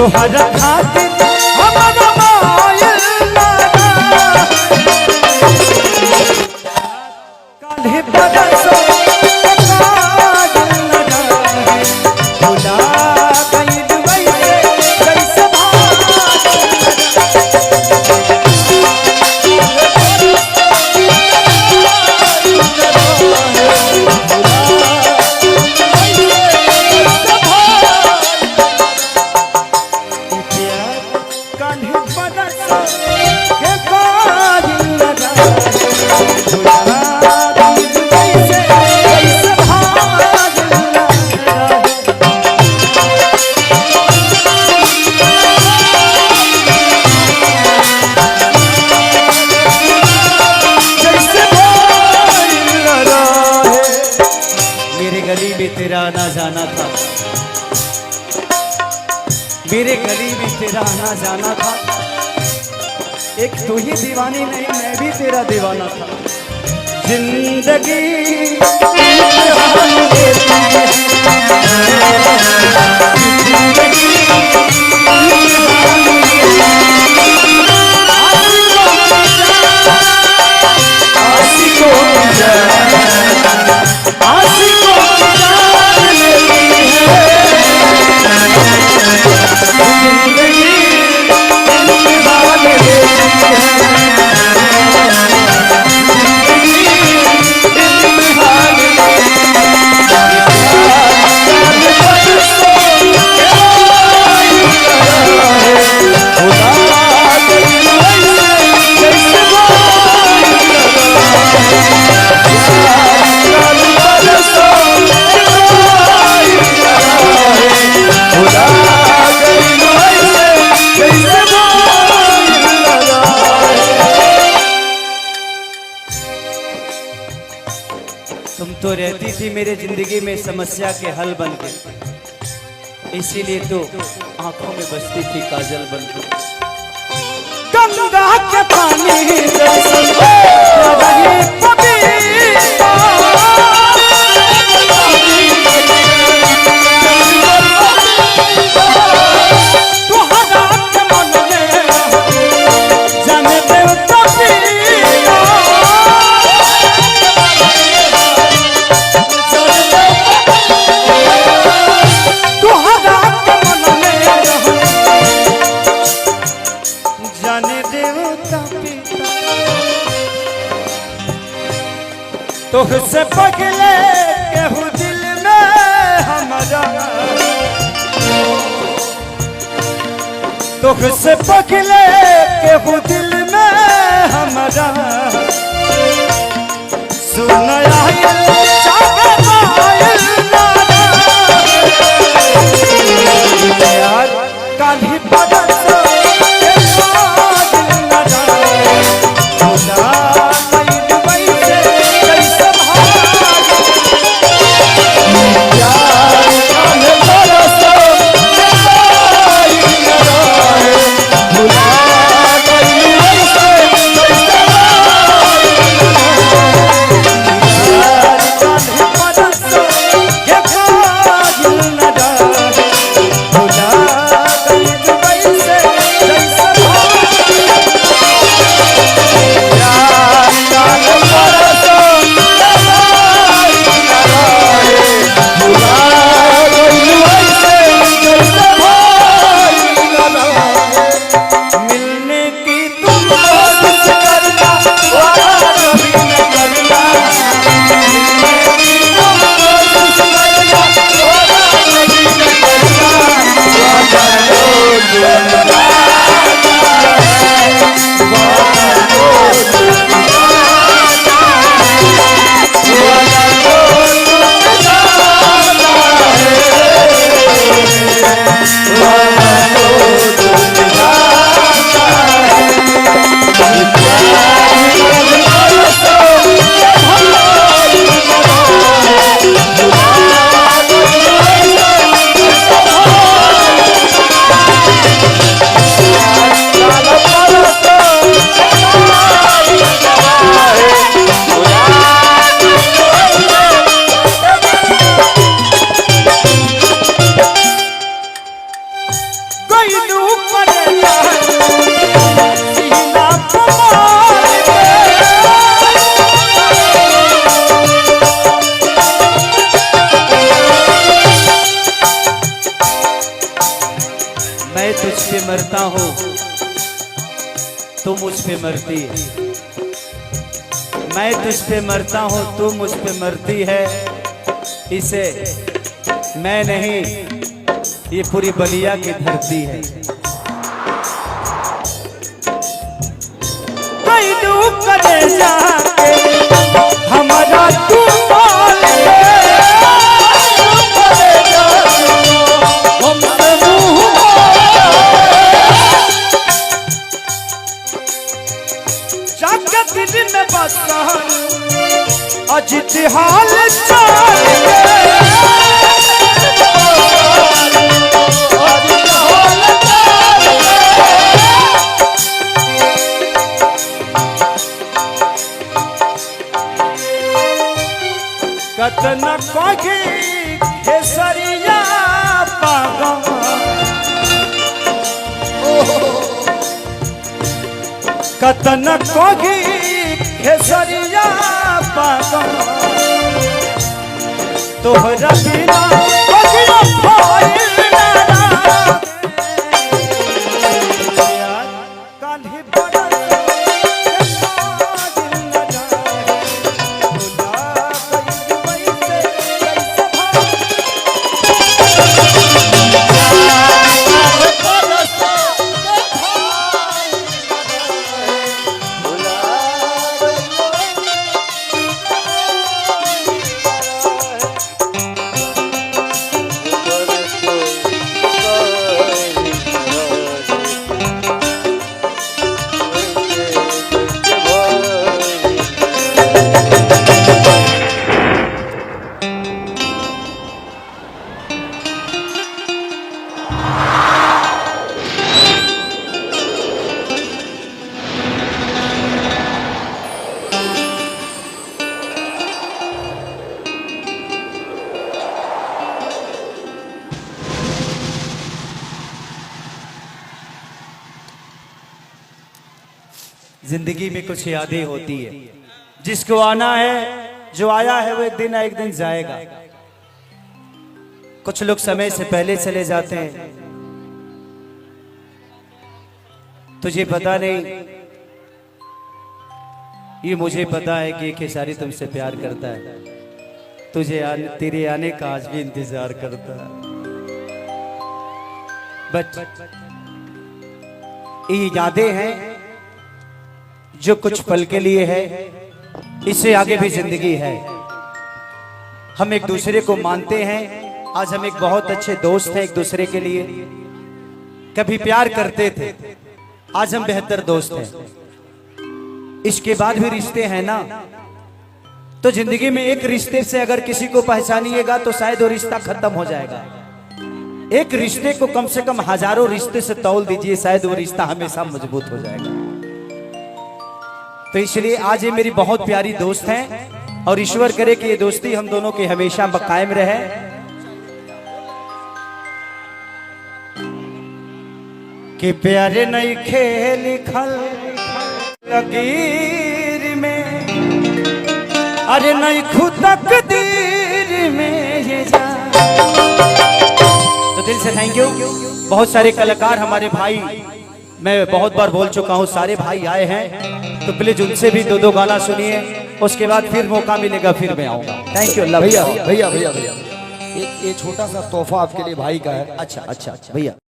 तोहरा खातिर हमारा मायल लागा काल्हे बरसो काजल लगा भुला गइल वैसे जैसे तेरा आना जाना था, मेरे गली में तेरा आना जाना था। एक तू ही दीवानी नहीं मैं भी तेरा दीवाना था। जिंदगी तुम तो रहती थी मेरे जिंदगी में समस्या के हल बन के, इसीलिए तो आंखों में बसती थी काजल बन के। गंगा के पानी तुझसे पगले केहू दिल में हमारा, तुझसे पगले केहू दिल में हमारा। सुन यार काली बरसो मरता हूँ तू मुझ पे मरती है, मैं तुझ पे मरता हूँ तू मुझ पे मरती है। इसे मैं नहीं, ये पूरी बलिया की धरती है। कई दुख करे जाके हमारा तू बोल के, हमसे मुँह जाके दिल में बसा अजित हाल चाल कतन कोगी केसरिया पागम, कतन कोगी केसरिया पागम, तोहरा बिना कोगिनो भइल ना कान्ही बड़ा जिंदगी में कुछ यादें होती है, जिसको आना है, जो आया है वो एक दिन जाएगा। कुछ लोग समय से पहले चले जाते हैं, तुझे पता नहीं, ये मुझे पता है कि खेसारी तुमसे प्यार करता है, तेरे आने का आज भी इंतजार करता है। बट ये यादें हैं जो कुछ पल के लिए है, इससे आगे भी जिंदगी है। हम एक दूसरे को मानते हैं, आज हम एक बहुत अच्छे दोस्त हैं एक दूसरे के लिए। कभी प्यार करते थे, आज हम बेहतर दोस्त हैं। इसके बाद भी रिश्ते हैं ना, तो जिंदगी में एक रिश्ते से अगर किसी को पहचानिएगा तो शायद वो रिश्ता खत्म हो जाएगा। एक रिश्ते को कम से कम हजारों रिश्ते से तौल दीजिए, शायद वो रिश्ता हमेशा मजबूत हो जाएगा। तो इसलिए आज ये मेरी बहुत प्यारी दोस्त हैं और ईश्वर करे कि ये दोस्ती हम दोनों की हमेशा कायम रहे। कि प्यारे नहीं खेल लिखल लकीर में, अरे नहीं खुद तकदीर में ये जा। तो दिल से थैंक यू। बहुत सारे कलाकार हमारे भाई, मैं बहुत बार बोल चुका हूँ, सारे भाई आए हैं, तो प्लीज उनसे भी दो गाना सुनिए, उसके बाद फिर मौका मिलेगा फिर मैं आऊंगा। Thank you. अल्लाह। भैया भैया भैया भैया एक छोटा सा तोहफा आपके लिए भाई का है। अच्छा अच्छा अच्छा भैया।